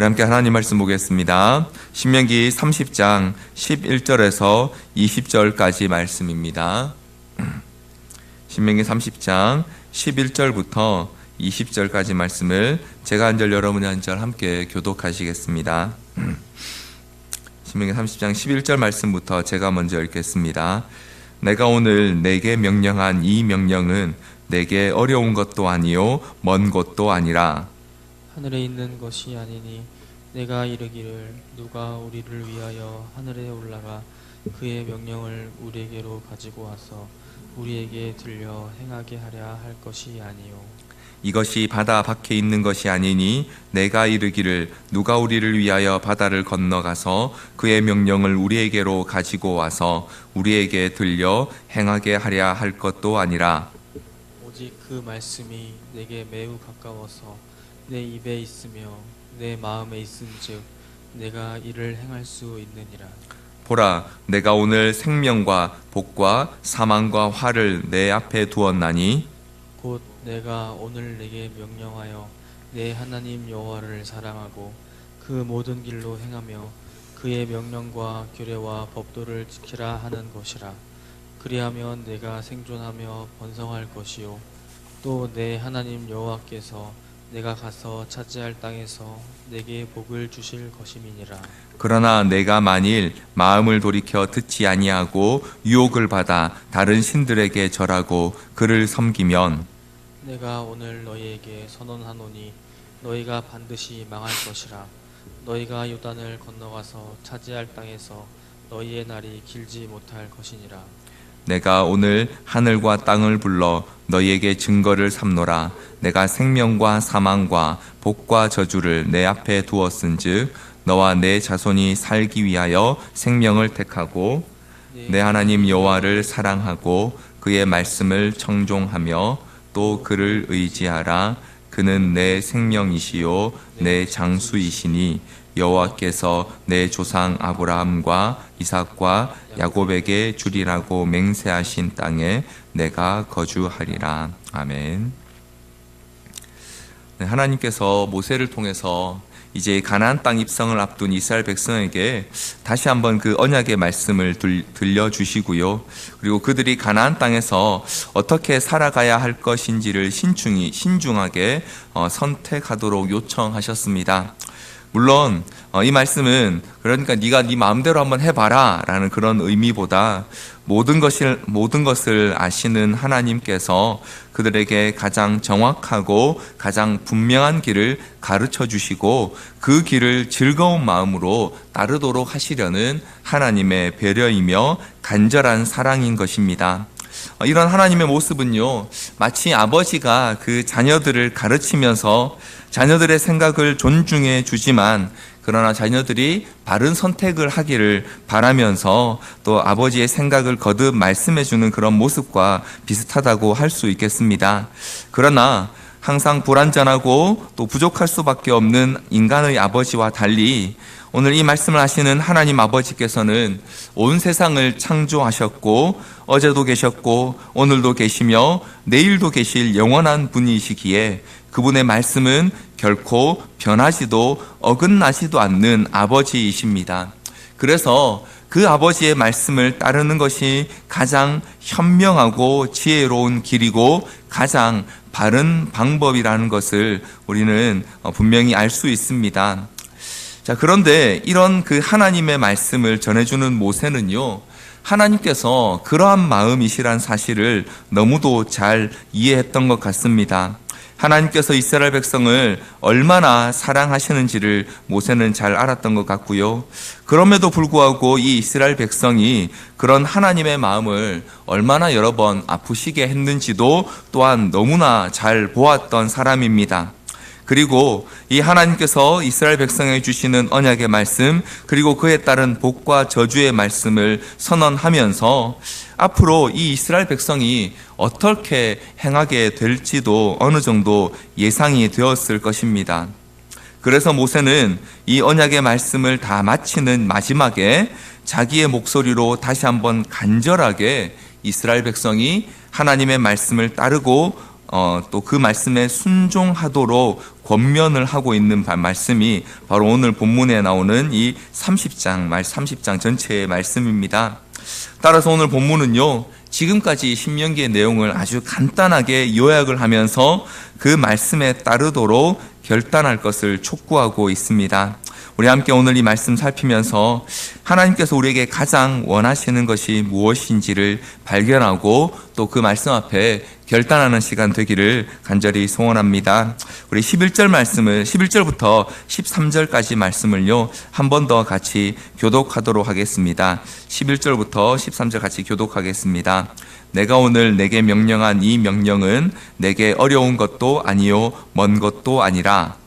함께 하나님 말씀 보겠습니다. 신명기 30장 11절에서 20절까지 말씀입니다. 신명기 30장 11절부터 20절까지 말씀을 제가 한 절 여러분이 한 절 함께 교독하시겠습니다. 신명기 30장 11절 말씀부터 제가 먼저 읽겠습니다. 내가 오늘 내게 명령한 이 명령은 내게 어려운 것도 아니요 먼 것도 아니라 하늘에 있는 것이 아니니 내가 이르기를 누가 우리를 위하여 하늘에 올라가 그의 명령을 우리에게로 가지고 와서 우리에게 들려 행하게 하랴 할 것이 아니요 이것이 바다 밖에 있는 것이 아니니 내가 이르기를 누가 우리를 위하여 바다를 건너가서 그의 명령을 우리에게로 가지고 와서 우리에게 들려 행하게 하랴 할 것도 아니라 오직 그 말씀이 내게 매우 가까워서 내 입에 있으며 내 마음에 있은즉 내가 이를 행할 수 있느니라. 보라, 내가 오늘 생명과 복과 사망과 화를 내 앞에 두었나니 곧 내가 오늘 내게 명령하여 내 하나님 여호와를 사랑하고 그 모든 길로 행하며 그의 명령과 규례와 법도를 지키라 하는 것이라. 그리하면 내가 생존하며 번성할 것이요 또 내 하나님 여호와께서 내가 가서 차지할 땅에서 내게 복을 주실 것임이니라. 그러나 내가 만일 마음을 돌이켜 듣지 아니하고 유혹을 받아 다른 신들에게 절하고 그를 섬기면 내가 오늘 너희에게 선언하노니 너희가 반드시 망할 것이라. 너희가 요단을 건너가서 차지할 땅에서 너희의 날이 길지 못할 것이니라. 내가 오늘 하늘과 땅을 불러 너희에게 증거를 삼노라. 내가 생명과 사망과 복과 저주를 내 앞에 두었은즉 너와 내 자손이 살기 위하여 생명을 택하고 내 하나님 여호와를 사랑하고 그의 말씀을 청종하며 또 그를 의지하라. 그는 내 생명이시요 내 장수이시니 여호와께서 내 조상 아브라함과 이삭과 야곱에게 주리라고 맹세하신 땅에 내가 거주하리라. 아멘. 네, 하나님께서 모세를 통해서 이제 가나안 땅 입성을 앞둔 이스라엘 백성에게 다시 한번 그 언약의 말씀을 들려주시고요. 그리고 그들이 가나안 땅에서 어떻게 살아가야 할 것인지를 신중하게 선택하도록 요청하셨습니다. 물론 이 말씀은 그러니까 네가 네 마음대로 한번 해봐라 라는 그런 의미보다 모든 것을 아시는 하나님께서 그들에게 가장 정확하고 가장 분명한 길을 가르쳐 주시고 그 길을 즐거운 마음으로 따르도록 하시려는 하나님의 배려이며 간절한 사랑인 것입니다. 이런 하나님의 모습은요, 마치 아버지가 그 자녀들을 가르치면서 자녀들의 생각을 존중해 주지만 그러나 자녀들이 바른 선택을 하기를 바라면서 또 아버지의 생각을 거듭 말씀해 주는 그런 모습과 비슷하다고 할 수 있겠습니다. 그러나 항상 불완전하고 또 부족할 수밖에 없는 인간의 아버지와 달리 오늘 이 말씀을 하시는 하나님 아버지께서는 온 세상을 창조하셨고 어제도 계셨고 오늘도 계시며 내일도 계실 영원한 분이시기에 그분의 말씀은 결코 변하지도 어긋나지도 않는 아버지이십니다. 그래서 그 아버지의 말씀을 따르는 것이 가장 현명하고 지혜로운 길이고 가장 바른 방법이라는 것을 우리는 분명히 알 수 있습니다. 자, 그런데 이런 그 하나님의 말씀을 전해주는 모세는요, 하나님께서 그러한 마음이시란 사실을 너무도 잘 이해했던 것 같습니다. 하나님께서 이스라엘 백성을 얼마나 사랑하시는지를 모세는 잘 알았던 것 같고요. 그럼에도 불구하고 이 이스라엘 백성이 그런 하나님의 마음을 얼마나 여러 번 아프시게 했는지도 또한 너무나 잘 보았던 사람입니다. 그리고 이 하나님께서 이스라엘 백성에게 주시는 언약의 말씀 그리고 그에 따른 복과 저주의 말씀을 선언하면서 앞으로 이 이스라엘 백성이 어떻게 행하게 될지도 어느 정도 예상이 되었을 것입니다. 그래서 모세는 이 언약의 말씀을 다 마치는 마지막에 자기의 목소리로 다시 한번 간절하게 이스라엘 백성이 하나님의 말씀을 따르고 또 그 말씀에 순종하도록 권면을 하고 있는 말씀이 바로 오늘 본문에 나오는 이 30장 전체의 말씀입니다. 따라서 오늘 본문은요, 지금까지 신명기의 내용을 아주 간단하게 요약을 하면서 그 말씀에 따르도록 결단할 것을 촉구하고 있습니다. 우리 함께 오늘 이 말씀 살피면서 하나님께서 우리에게 가장 원하시는 것이 무엇인지를 발견하고 또 그 말씀 앞에 결단하는 시간 되기를 간절히 소원합니다. 우리 11절부터 13절까지 말씀을요, 한 번 더 같이 교독하도록 하겠습니다. 11절부터 13절 같이 교독하겠습니다. 내가 오늘 내게 명령한 이 명령은 내게 어려운 것도 아니요 먼 것도 아니라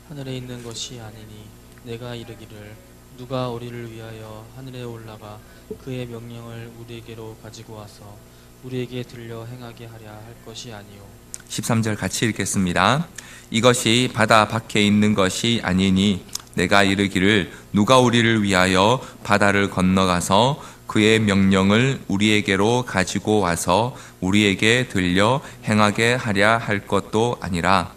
하늘에 있는 것이 아니니 내가 이르기를 누가 우리를 위하여 하늘에 올라가 그의 명령을 우리에게로 가지고 와서 우리에게 들려 행하게 하랴 할 것이 아니요. 13절 같이 읽겠습니다. 이것이 바다 밖에 있는 것이 아니니 내가 이르기를 누가 우리를 위하여 바다를 건너가서 그의 명령을 우리에게로 가지고 와서 우리에게 들려 행하게 하랴 할 것도 아니라.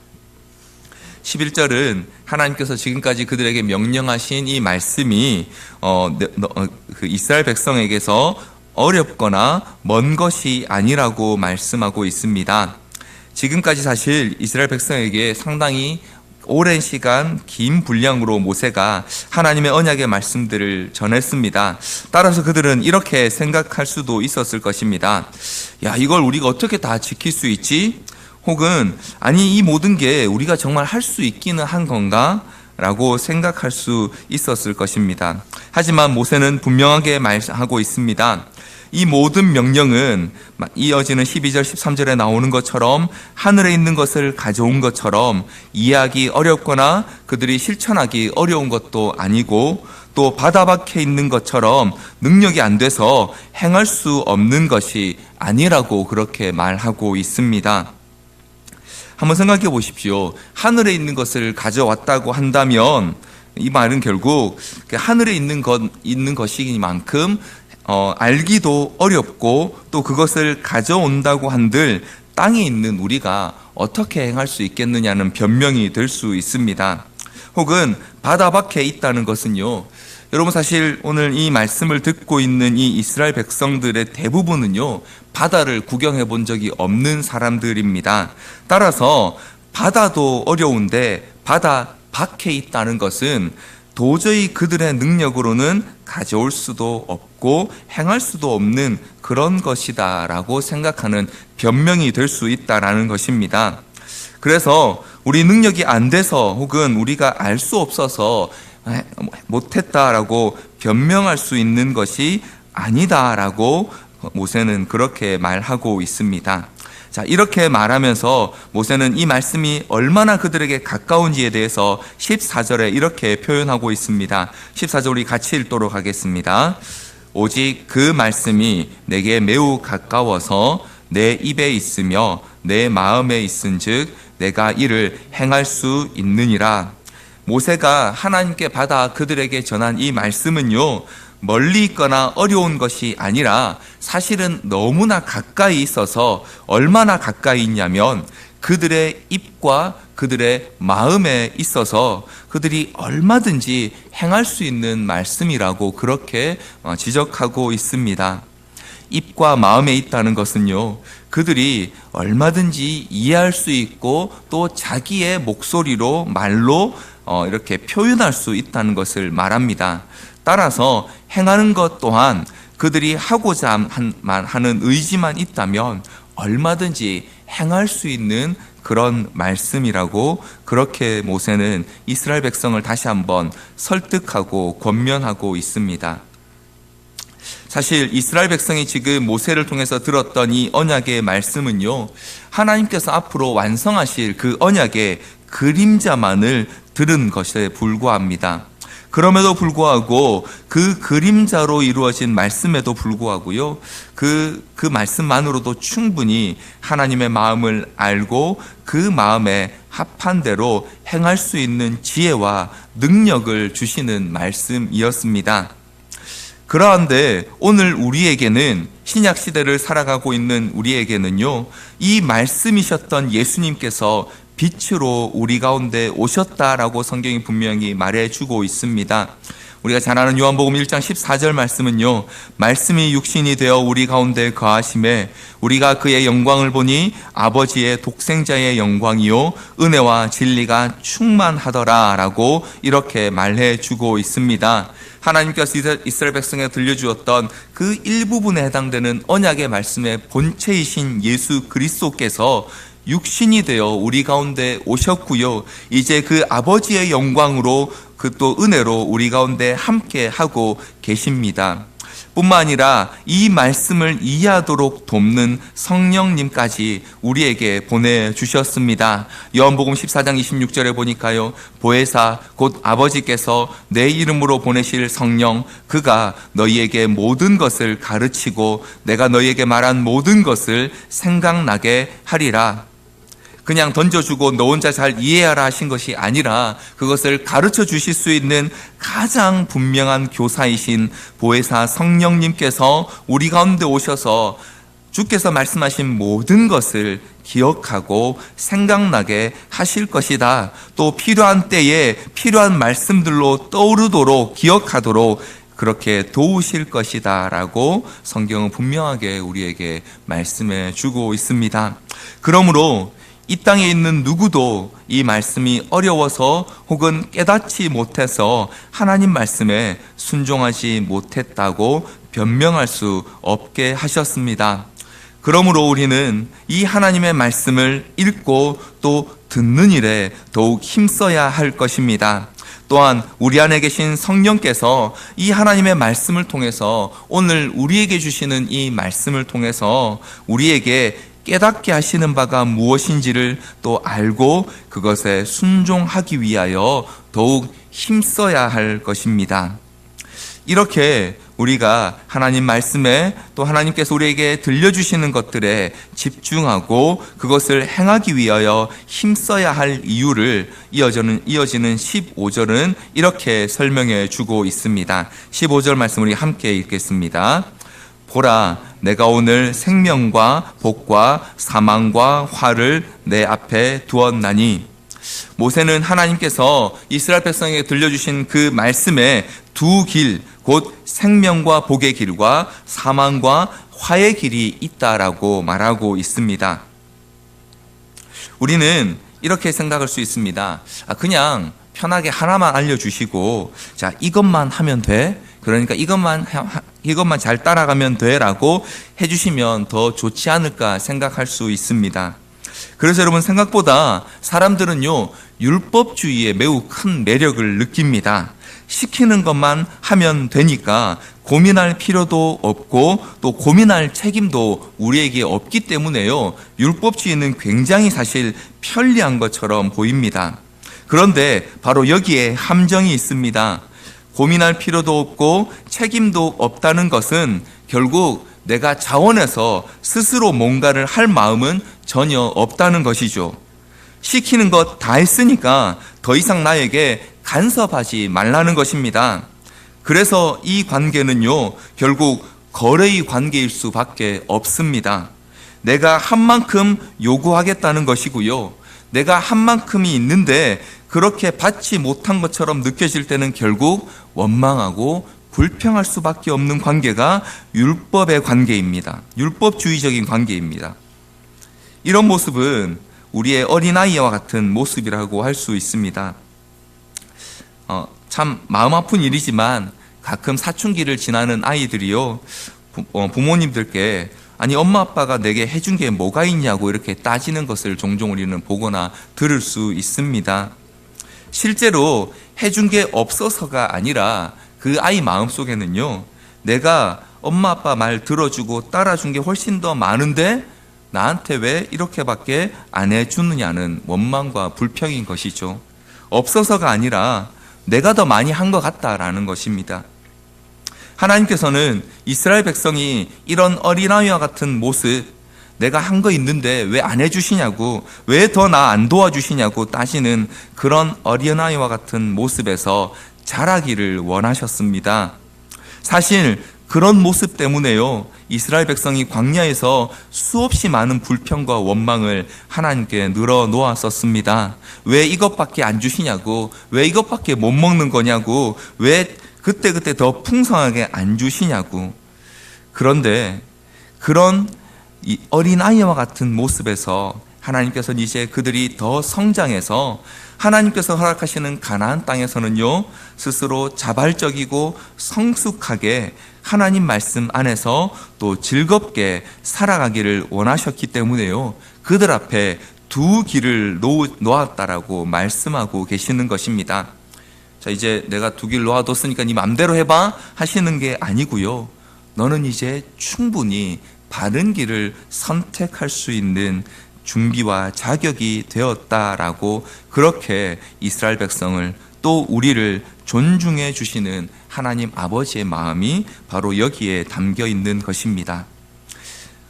11절은 하나님께서 지금까지 그들에게 명령하신 이 말씀이 그 이스라엘 백성에게서 어렵거나 먼 것이 아니라고 말씀하고 있습니다. 지금까지 사실 이스라엘 백성에게 상당히 오랜 시간 긴 분량으로 모세가 하나님의 언약의 말씀들을 전했습니다. 따라서 그들은 이렇게 생각할 수도 있었을 것입니다. 야, 이걸 우리가 어떻게 다 지킬 수 있지? 혹은 아니, 이 모든 게 우리가 정말 할 수 있기는 한 건가? 라고 생각할 수 있었을 것입니다. 하지만 모세는 분명하게 말하고 있습니다. 이 모든 명령은 이어지는 12절 13절에 나오는 것처럼 하늘에 있는 것을 가져온 것처럼 이해하기 어렵거나 그들이 실천하기 어려운 것도 아니고 또 바다 밖에 있는 것처럼 능력이 안 돼서 행할 수 없는 것이 아니라고 그렇게 말하고 있습니다. 한번 생각해 보십시오. 하늘에 있는 것을 가져왔다고 한다면 이 말은 결국 하늘에 있는 것이니만큼 알기도 어렵고 또 그것을 가져온다고 한들 땅에 있는 우리가 어떻게 행할 수 있겠느냐는 변명이 될 수 있습니다. 혹은 바다 밖에 있다는 것은요, 여러분 사실 오늘 이 말씀을 듣고 있는 이 이스라엘 백성들의 대부분은요, 바다를 구경해 본 적이 없는 사람들입니다. 따라서 바다도 어려운데 바다 밖에 있다는 것은 도저히 그들의 능력으로는 가져올 수도 없고 행할 수도 없는 그런 것이다 라고 생각하는 변명이 될 수 있다라는 것입니다. 그래서 우리 능력이 안 돼서 혹은 우리가 알 수 없어서 못했다라고 변명할 수 있는 것이 아니다라고 모세는 그렇게 말하고 있습니다. 자, 이렇게 말하면서 모세는 이 말씀이 얼마나 그들에게 가까운지에 대해서 14절에 이렇게 표현하고 있습니다. 14절 우리 같이 읽도록 하겠습니다. 오직 그 말씀이 내게 매우 가까워서 내 입에 있으며 내 마음에 있은즉 내가 이를 행할 수 있느니라. 모세가 하나님께 받아 그들에게 전한 이 말씀은요, 멀리 있거나 어려운 것이 아니라 사실은 너무나 가까이 있어서 얼마나 가까이 있냐면 그들의 입과 그들의 마음에 있어서 그들이 얼마든지 행할 수 있는 말씀이라고 그렇게 지적하고 있습니다. 입과 마음에 있다는 것은요, 그들이 얼마든지 이해할 수 있고 또 자기의 목소리로 말로 이렇게 표현할 수 있다는 것을 말합니다. 따라서 행하는 것 또한 그들이 하고자 하는 의지만 있다면 얼마든지 행할 수 있는 그런 말씀이라고 그렇게 모세는 이스라엘 백성을 다시 한번 설득하고 권면하고 있습니다. 사실 이스라엘 백성이 지금 모세를 통해서 들었던 이 언약의 말씀은요, 하나님께서 앞으로 완성하실 그 언약의 그림자만을 들은 것에 불과합니다. 그럼에도 불구하고 그 그림자로 이루어진 말씀에도 불구하고요, 그 말씀만으로도 충분히 하나님의 마음을 알고 그 마음에 합한 대로 행할 수 있는 지혜와 능력을 주시는 말씀이었습니다. 그러한데 오늘 우리에게는 신약 시대를 살아가고 있는 우리에게는요, 이 말씀이셨던 예수님께서 빛으로 우리 가운데 오셨다라고 성경이 분명히 말해주고 있습니다. 우리가 잘 아는 요한복음 1장 14절 말씀은요, 말씀이 육신이 되어 우리 가운데 거하심에 우리가 그의 영광을 보니 아버지의 독생자의 영광이요 은혜와 진리가 충만하더라 라고 이렇게 말해주고 있습니다. 하나님께서 이스라엘 백성에 들려주었던 그 일부분에 해당되는 언약의 말씀의 본체이신 예수 그리스도께서 육신이 되어 우리 가운데 오셨고요, 이제 그 아버지의 영광으로 그 또 은혜로 우리 가운데 함께 하고 계십니다. 뿐만 아니라 이 말씀을 이해하도록 돕는 성령님까지 우리에게 보내주셨습니다. 요한복음 14장 26절에 보니까요, 보혜사 곧 아버지께서 내 이름으로 보내실 성령, 그가 너희에게 모든 것을 가르치고 내가 너희에게 말한 모든 것을 생각나게 하리라. 그냥 던져주고 너 혼자 잘 이해하라 하신 것이 아니라 그것을 가르쳐 주실 수 있는 가장 분명한 교사이신 보혜사 성령님께서 우리 가운데 오셔서 주께서 말씀하신 모든 것을 기억하고 생각나게 하실 것이다. 또 필요한 때에 필요한 말씀들로 떠오르도록 기억하도록 그렇게 도우실 것이다 라고 성경은 분명하게 우리에게 말씀해 주고 있습니다. 그러므로 이 땅에 있는 누구도 이 말씀이 어려워서 혹은 깨닫지 못해서 하나님 말씀에 순종하지 못했다고 변명할 수 없게 하셨습니다. 그러므로 우리는 이 하나님의 말씀을 읽고 또 듣는 일에 더욱 힘써야 할 것입니다. 또한 우리 안에 계신 성령께서 이 하나님의 말씀을 통해서 오늘 우리에게 주시는 이 말씀을 통해서 우리에게 깨닫게 하시는 바가 무엇인지를 또 알고 그것에 순종하기 위하여 더욱 힘써야 할 것입니다. 이렇게 우리가 하나님 말씀에 또 하나님께서 우리에게 들려주시는 것들에 집중하고 그것을 행하기 위하여 힘써야 할 이유를 이어지는 15절은 이렇게 설명해 주고 있습니다. 15절 말씀 우리 함께 읽겠습니다. 보라, 내가 오늘 생명과 복과 사망과 화를 내 앞에 두었나니. 모세는 하나님께서 이스라엘 백성에게 들려주신 그 말씀에 두 길, 곧 생명과 복의 길과 사망과 화의 길이 있다라고 말하고 있습니다. 우리는 이렇게 생각할 수 있습니다. 그냥 편하게 하나만 알려주시고, 자, 이것만 하면 돼. 그러니까 이것만 잘 따라가면 돼라고 해주시면 더 좋지 않을까 생각할 수 있습니다. 그래서 여러분, 생각보다 사람들은요, 율법주의에 매우 큰 매력을 느낍니다. 시키는 것만 하면 되니까 고민할 필요도 없고 또 고민할 책임도 우리에게 없기 때문에요, 율법주의는 굉장히 사실 편리한 것처럼 보입니다. 그런데 바로 여기에 함정이 있습니다. 고민할 필요도 없고 책임도 없다는 것은 결국 내가 자원해서 스스로 뭔가를 할 마음은 전혀 없다는 것이죠. 시키는 것 다 했으니까 더 이상 나에게 간섭하지 말라는 것입니다. 그래서 이 관계는요, 결국 거래의 관계일 수밖에 없습니다. 내가 한 만큼 요구하겠다는 것이고요, 내가 한 만큼이 있는데 그렇게 받지 못한 것처럼 느껴질 때는 결국 원망하고 불평할 수밖에 없는 관계가 율법의 관계입니다. 율법주의적인 관계입니다. 이런 모습은 우리의 어린아이와 같은 모습이라고 할 수 있습니다. 참 마음 아픈 일이지만 가끔 사춘기를 지나는 아이들이요, 부모님들께 아니 엄마 아빠가 내게 해준 게 뭐가 있냐고 이렇게 따지는 것을 종종 우리는 보거나 들을 수 있습니다. 실제로 해준 게 없어서가 아니라 그 아이 마음속에는요, 내가 엄마 아빠 말 들어주고 따라준 게 훨씬 더 많은데 나한테 왜 이렇게밖에 안 해주느냐는 원망과 불평인 것이죠. 없어서가 아니라 내가 더 많이 한 것 같다라는 것입니다. 하나님께서는 이스라엘 백성이 이런 어린아이와 같은 모습, 내가 한 거 있는데 왜 안 해주시냐고, 왜 더 나 안 도와주시냐고 따지는 그런 어린아이와 같은 모습에서 자라기를 원하셨습니다. 사실 그런 모습 때문에요, 이스라엘 백성이 광야에서 수없이 많은 불평과 원망을 하나님께 늘어놓았었습니다. 왜 이것밖에 안 주시냐고, 왜 이것밖에 못 먹는 거냐고, 왜 그때그때 더 풍성하게 안 주시냐고. 그런데 그런 이 어린아이와 같은 모습에서 하나님께서는 이제 그들이 더 성장해서 하나님께서 허락하시는 가나안 땅에서는요, 스스로 자발적이고 성숙하게 하나님 말씀 안에서 또 즐겁게 살아가기를 원하셨기 때문에요, 그들 앞에 두 길을 놓았다라고 말씀하고 계시는 것입니다. 자, 이제 내가 두 길 놓아뒀으니까 네 맘대로 해봐 하시는 게 아니고요, 너는 이제 충분히 바른 길을 선택할 수 있는 준비와 자격이 되었다라고, 그렇게 이스라엘 백성을 또 우리를 존중해 주시는 하나님 아버지의 마음이 바로 여기에 담겨 있는 것입니다.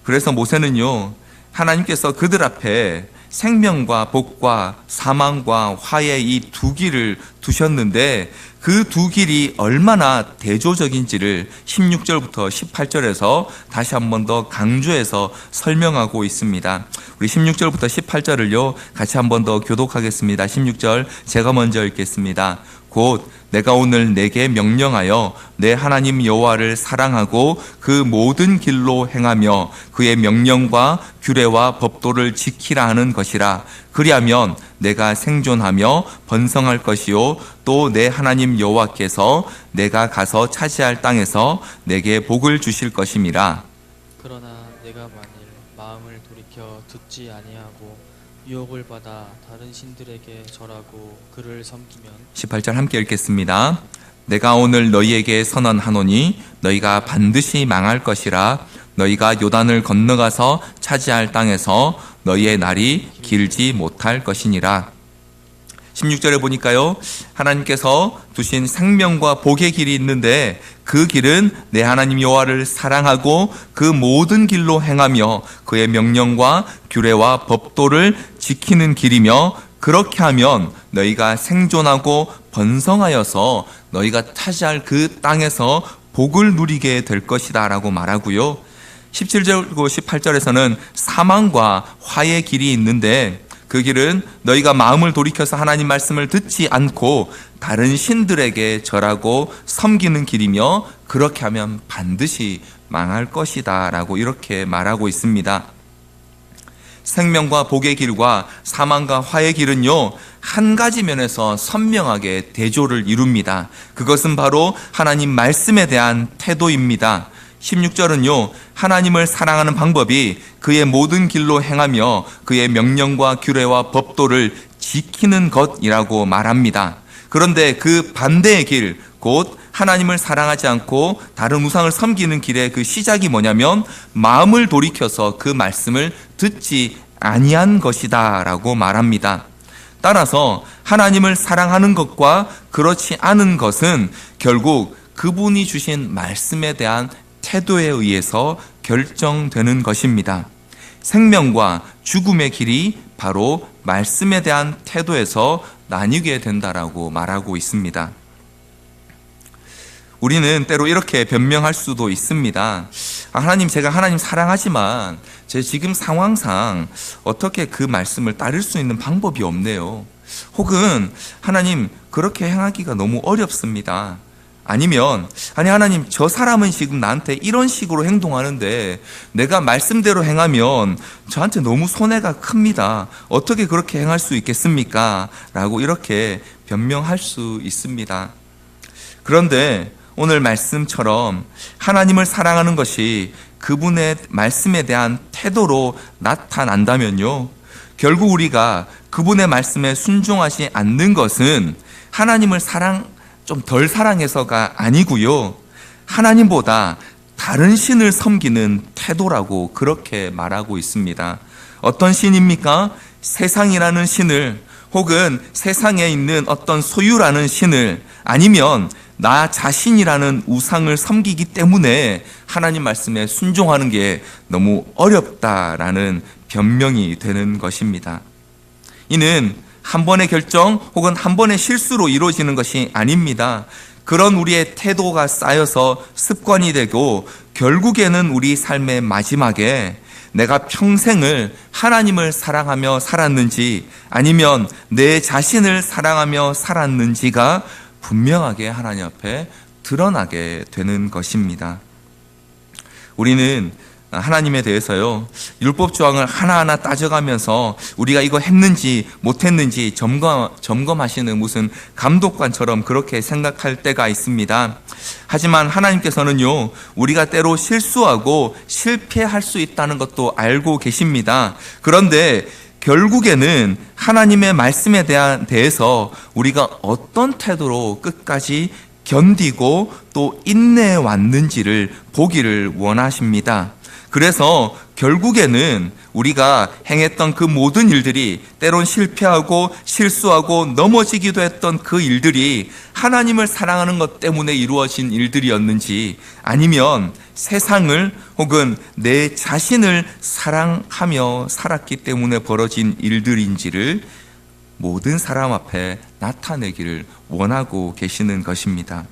그래서 모세는요, 하나님께서 그들 앞에 생명과 복과 사망과 화의 이 두 길을 두셨는데, 그 두 길이 얼마나 대조적인지를 16절부터 18절에서 다시 한 번 더 강조해서 설명하고 있습니다. 우리 16절부터 18절을요 같이 한 번 더 교독하겠습니다. 16절 제가 먼저 읽겠습니다. 곧 내가 오늘 내게 명령하여 내 하나님 여호와를 사랑하고 그 모든 길로 행하며 그의 명령과 규례와 법도를 지키라 하는 것이라. 그리하면 내가 생존하며 번성할 것이요 또 내 하나님 여호와께서 내가 가서 차지할 땅에서 내게 복을 주실 것임이라. 그러나 내가 만일 마음을 돌이켜 듣지 아니하고 유혹을 받아 다른 신들에게 절하고 그를 섬기면 18절 함께 읽겠습니다. 내가 오늘 너희에게 선언하노니 너희가 반드시 망할 것이라. 너희가 요단을 건너가서 차지할 땅에서 너희의 날이 길지 못할 것이니라. 16절에 보니까요, 하나님께서 두신 생명과 복의 길이 있는데 그 길은 내 하나님 여호와를 사랑하고 그 모든 길로 행하며 그의 명령과 규례와 법도를 지키는 길이며, 그렇게 하면 너희가 생존하고 번성하여서 너희가 차지할 그 땅에서 복을 누리게 될 것이다 라고 말하고요, 17절 그리고 18절에서는 사망과 화의 길이 있는데 그 길은 너희가 마음을 돌이켜서 하나님 말씀을 듣지 않고 다른 신들에게 절하고 섬기는 길이며, 그렇게 하면 반드시 망할 것이다 라고 이렇게 말하고 있습니다. 생명과 복의 길과 사망과 화의 길은요, 한 가지 면에서 선명하게 대조를 이룹니다. 그것은 바로 하나님 말씀에 대한 태도입니다. 16절은요, 하나님을 사랑하는 방법이 그의 모든 길로 행하며 그의 명령과 규례와 법도를 지키는 것이라고 말합니다. 그런데 그 반대의 길, 곧 하나님을 사랑하지 않고 다른 우상을 섬기는 길의 그 시작이 뭐냐면 마음을 돌이켜서 그 말씀을 듣지 아니한 것이다 라고 말합니다. 따라서 하나님을 사랑하는 것과 그렇지 않은 것은 결국 그분이 주신 말씀에 대한 태도에 의해서 결정되는 것입니다. 생명과 죽음의 길이 바로 말씀에 대한 태도에서 나뉘게 된다라고 말하고 있습니다. 우리는 때로 이렇게 변명할 수도 있습니다. 하나님, 제가 하나님 사랑하지만 제 지금 상황상 어떻게 그 말씀을 따를 수 있는 방법이 없네요. 혹은 하나님, 그렇게 행하기가 너무 어렵습니다. 아니면 아니 하나님, 저 사람은 지금 나한테 이런 식으로 행동하는데 내가 말씀대로 행하면 저한테 너무 손해가 큽니다. 어떻게 그렇게 행할 수 있겠습니까? 라고 이렇게 변명할 수 있습니다. 그런데 오늘 말씀처럼 하나님을 사랑하는 것이 그분의 말씀에 대한 태도로 나타난다면요, 결국 우리가 그분의 말씀에 순종하지 않는 것은 하나님을 좀 덜 사랑해서가 아니고요, 하나님보다 다른 신을 섬기는 태도라고 그렇게 말하고 있습니다. 어떤 신입니까? 세상이라는 신을, 혹은 세상에 있는 어떤 소유라는 신을, 아니면 나 자신이라는 우상을 섬기기 때문에 하나님 말씀에 순종하는 게 너무 어렵다라는 변명이 되는 것입니다. 이는 한 번의 결정 혹은 한 번의 실수로 이루어지는 것이 아닙니다. 그런 우리의 태도가 쌓여서 습관이 되고 결국에는 우리 삶의 마지막에 내가 평생을 하나님을 사랑하며 살았는지 아니면 내 자신을 사랑하며 살았는지가 분명하게 하나님 앞에 드러나게 되는 것입니다. 우리는 하나님에 대해서요, 율법 조항을 하나하나 따져가면서 우리가 이거 했는지 못했는지 점검하시는 무슨 감독관처럼 그렇게 생각할 때가 있습니다. 하지만 하나님께서는요, 우리가 때로 실수하고 실패할 수 있다는 것도 알고 계십니다. 그런데 결국에는 하나님의 말씀에 대해서 우리가 어떤 태도로 끝까지 견디고 또 인내해 왔는지를 보기를 원하십니다. 그래서 결국에는 우리가 행했던 그 모든 일들이 때론 실패하고 실수하고 넘어지기도 했던 그 일들이 하나님을 사랑하는 것 때문에 이루어진 일들이었는지 아니면 세상을 혹은 내 자신을 사랑하며 살았기 때문에 벌어진 일들인지를 모든 사람 앞에 나타내기를 원하고 계시는 것입니다.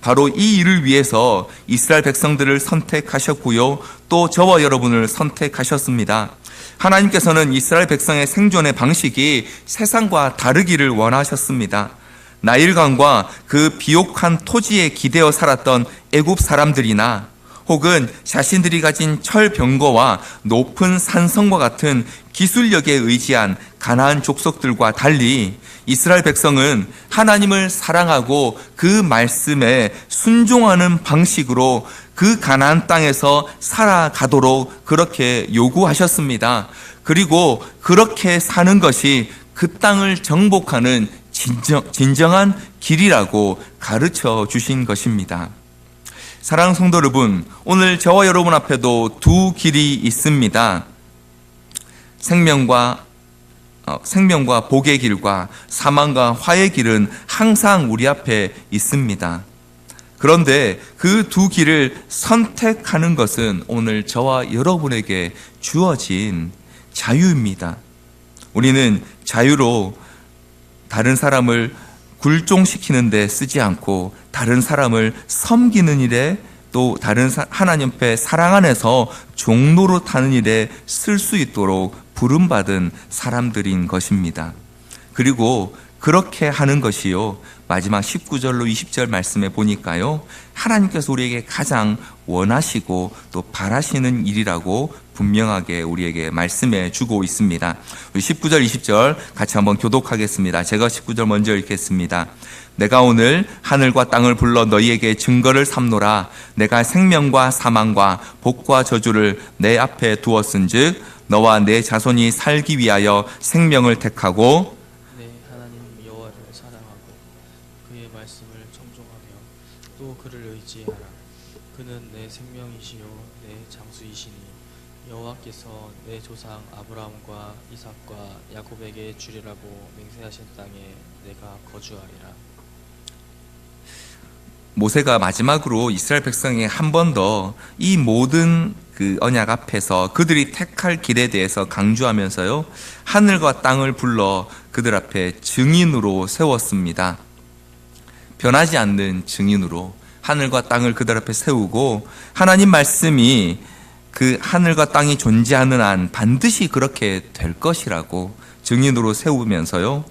바로 이 일을 위해서 이스라엘 백성들을 선택하셨고요, 또 저와 여러분을 선택하셨습니다. 하나님께서는 이스라엘 백성의 생존의 방식이 세상과 다르기를 원하셨습니다. 나일강과 그 비옥한 토지에 기대어 살았던 애굽 사람들이나 혹은 자신들이 가진 철병거와 높은 산성과 같은 기술력에 의지한 가나안 족속들과 달리 이스라엘 백성은 하나님을 사랑하고 그 말씀에 순종하는 방식으로 그 가나안 땅에서 살아가도록 그렇게 요구하셨습니다. 그리고 그렇게 사는 것이 그 땅을 정복하는 진정한 길이라고 가르쳐 주신 것입니다. 사랑하는 성도 여러분, 오늘 저와 여러분 앞에도 두 길이 있습니다. 생명과 복의 길과 사망과 화의 길은 항상 우리 앞에 있습니다. 그런데 그 두 길을 선택하는 것은 오늘 저와 여러분에게 주어진 자유입니다. 우리는 자유로 다른 사람을 굴종시키는 데 쓰지 않고 다른 사람을 섬기는 일에 또 다른 하나님 앞에 사랑 안에서 종로로 타는 일에 쓸 수 있도록 부름받은 사람들인 것입니다. 그리고 그렇게 하는 것이요, 마지막 19절로 20절 말씀에 보니까요, 하나님께서 우리에게 가장 원하시고 또 바라시는 일이라고 분명하게 우리에게 말씀해 주고 있습니다. 우리 19절 20절 같이 한번 교독하겠습니다. 제가 19절 먼저 읽겠습니다. 내가 오늘 하늘과 땅을 불러 너희에게 증거를 삼노라. 내가 생명과 사망과 복과 저주를 내 앞에 두었은즉 너와 내 자손이 살기 위하여 생명을 택하고 내 하나님 여호와를 사랑하고 그의 말씀을 청종하며 또 그를 의지하라. 그는 내 생명이시요 내 장수이시니 여호와께서 내 조상 아브라함과 이삭과 야곱에게 주리라고 맹세하신 땅에 내가 거주하리라. 모세가 마지막으로 이스라엘 백성에 한 번 더 이 모든 그 언약 앞에서 그들이 택할 길에 대해서 강조하면서요, 하늘과 땅을 불러 그들 앞에 증인으로 세웠습니다. 변하지 않는 증인으로 하늘과 땅을 그들 앞에 세우고, 하나님 말씀이 그 하늘과 땅이 존재하는 한 반드시 그렇게 될 것이라고 증인으로 세우면서요,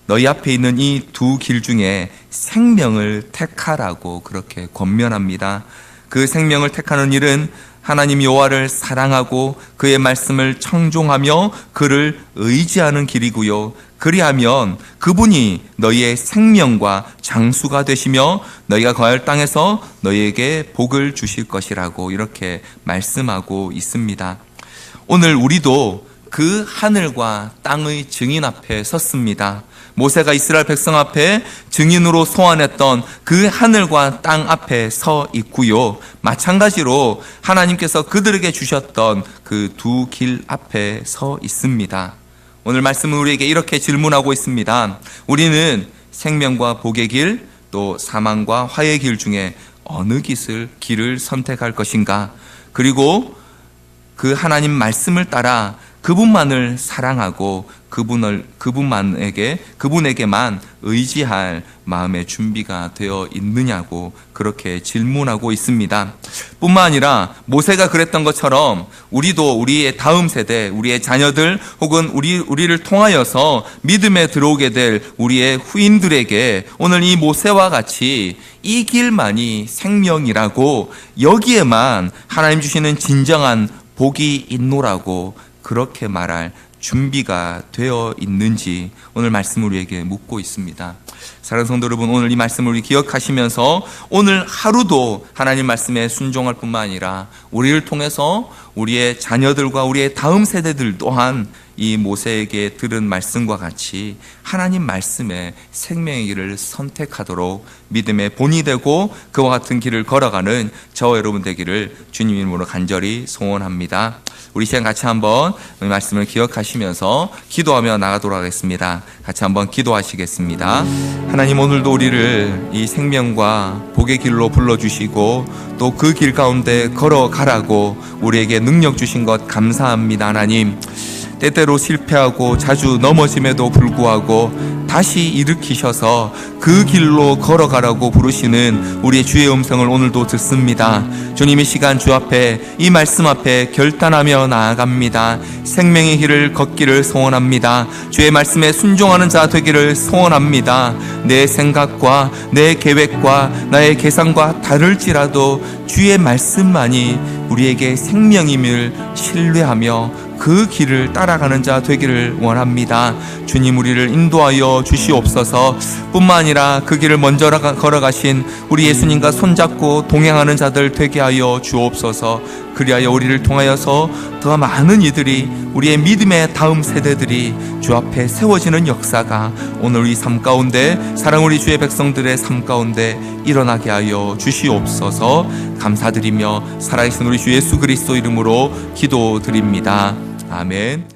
너희 앞에 있는 이 두 길 중에 생명을 택하라고 그렇게 권면합니다. 그 생명을 택하는 일은 하나님 여호와를 사랑하고 그의 말씀을 청종하며 그를 의지하는 길이고요, 그리하면 그분이 너희의 생명과 장수가 되시며 너희가 거할 땅에서 너희에게 복을 주실 것이라고 이렇게 말씀하고 있습니다. 오늘 우리도 그 하늘과 땅의 증인 앞에 섰습니다. 모세가 이스라엘 백성 앞에 증인으로 소환했던 그 하늘과 땅 앞에 서 있고요, 마찬가지로 하나님께서 그들에게 주셨던 그 두 길 앞에 서 있습니다. 오늘 말씀은 우리에게 이렇게 질문하고 있습니다. 우리는 생명과 복의 길, 또 사망과 화의 길 중에 어느 길을 선택할 것인가? 그리고 그 하나님 말씀을 따라 그분만을 사랑하고 그분에게만 의지할 마음의 준비가 되어 있느냐고 그렇게 질문하고 있습니다. 뿐만 아니라 모세가 그랬던 것처럼 우리도 우리의 다음 세대, 우리의 자녀들 혹은 우리를 통하여서 믿음에 들어오게 될 우리의 후인들에게 오늘 이 모세와 같이 이 길만이 생명이라고 여기에만 하나님 주시는 진정한 복이 있노라고 그렇게 말할 준비가 되어 있는지 오늘 말씀을 우리에게 묻고 있습니다. 사랑하는 성도 여러분, 오늘 이 말씀을 우리 기억하시면서 오늘 하루도 하나님 말씀에 순종할 뿐만 아니라 우리를 통해서 우리의 자녀들과 우리의 다음 세대들 또한 이 모세에게 들은 말씀과 같이 하나님 말씀의 생명의 길을 선택하도록 믿음의 본이 되고 그와 같은 길을 걸어가는 저와 여러분 되기를 주님 이름으로 간절히 소원합니다. 우리 시간 같이 한번 이 말씀을 기억하시면서 기도하며 나가도록 하겠습니다. 같이 한번 기도하시겠습니다. 하나님, 오늘도 우리를 이 생명과 복의 길로 불러주시고 또 그 길 가운데 걸어가라고 우리에게 능력 주신 것 감사합니다. 하나님, 때때로 실패하고 자주 넘어짐에도 불구하고 다시 일으키셔서 그 길로 걸어가라고 부르시는 우리의 주의 음성을 오늘도 듣습니다. 주님의 시간 주 앞에 이 말씀 앞에 결단하며 나아갑니다. 생명의 길을 걷기를 소원합니다. 주의 말씀에 순종하는 자 되기를 소원합니다. 내 생각과 내 계획과 나의 계산과 다를지라도 주의 말씀만이 우리에게 생명임을 신뢰하며 그 길을 따라가는 자 되기를 원합니다. 주님, 우리를 인도하여 주시옵소서. 뿐만 아니라 그 길을 먼저 걸어가신 우리 예수님과 손잡고 동행하는 자들 되게 하여 주옵소서. 그리하여 우리를 통하여서 더 많은 이들이, 우리의 믿음의 다음 세대들이 주 앞에 세워지는 역사가 오늘 우리 삶 가운데, 사랑 우리 주의 백성들의 삶 가운데 일어나게 하여 주시옵소서. 감사드리며 살아계신 우리 주 예수 그리스도 이름으로 기도드립니다. 아멘.